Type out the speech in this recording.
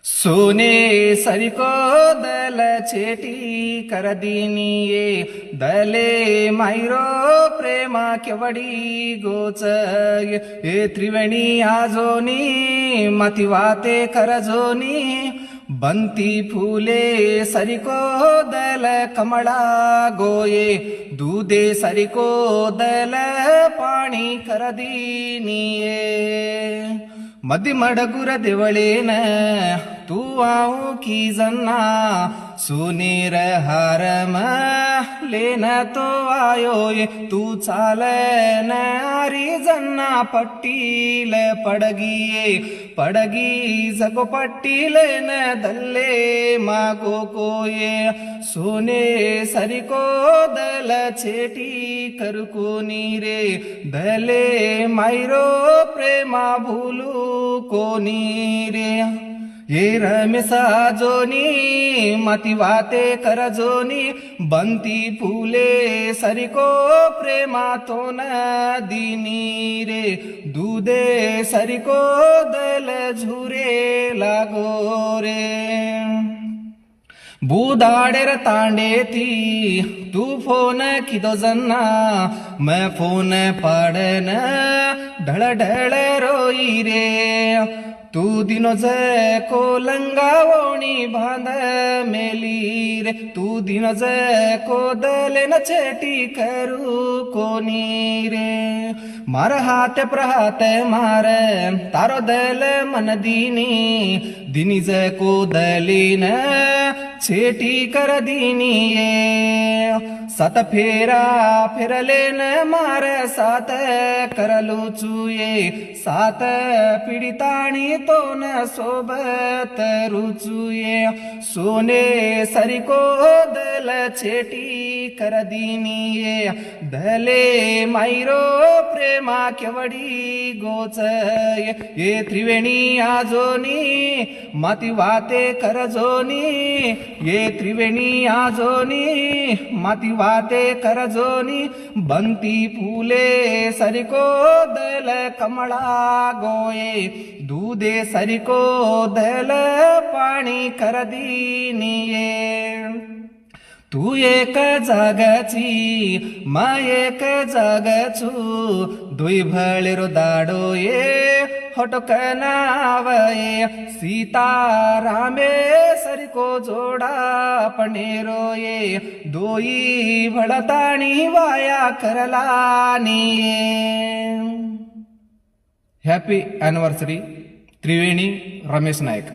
सोने सरिको दल चेटी करदिनिये दले मायरो प्रेमा केवडी गोच ए त्रिवेणी आजोनी मतिवाते करजोनी बंती फूले सरिको दल कमळा गोये दूधे सरिको दल पाणी करदिनिये मदी मडगुर देवळेन तू आऊ की जन्ना सुनीर हारम लेन तो आयो ये तू चालन आरी जन्ना पट्टील पडगी जगो पट्टील न दल्ले मागो कोये सोने सरिको दल चेटी करकोनी रे दले मायरो प्रेमा भूलू कोनी रे ये रमेशा जोनी मतिवाते करजोनी बंती फूले सरिको प्रेमा तो न दिनी रे दूधे सरिको दल झुरे लागो रे बूदाडेर तांडेती तू फोन किदो जन्ना मैं फोन पाडन ढळ ढळ रोई रे तू दिनो को लंगावोणी बांध मेली रे तू दिनो को दले न चेटी करू कोनी रे मार हात प्रहात मार तारो दल मन दिनी को दलीन चेटी कर दिनी ये सत फेरा फिरले न मार सात करलू चुये सात पीडिताणी तो न सोबत रुचुये सोने सरिको दल चेटी कर दिनिये दले मायरो प्रेमा केवडी गोच ये त्रिवेणी आजोनी मतिवाते करजोनी ये त्रिवेणी आजोनी मतिवाते करजोनी बंती फूले सरिको दल कमळा गोये दूधे सरिको दल पाणी करदिनिये तू एक जागाची मा एक जागाचू दुई भळेरो दाडो ये हटक नावये सीता रामे सरिको जोडा पणेरो ये दोई भळताणी वाया करलानी हॅपी ॲनिव्हर्सरी त्रिवेणी रमेश नायक.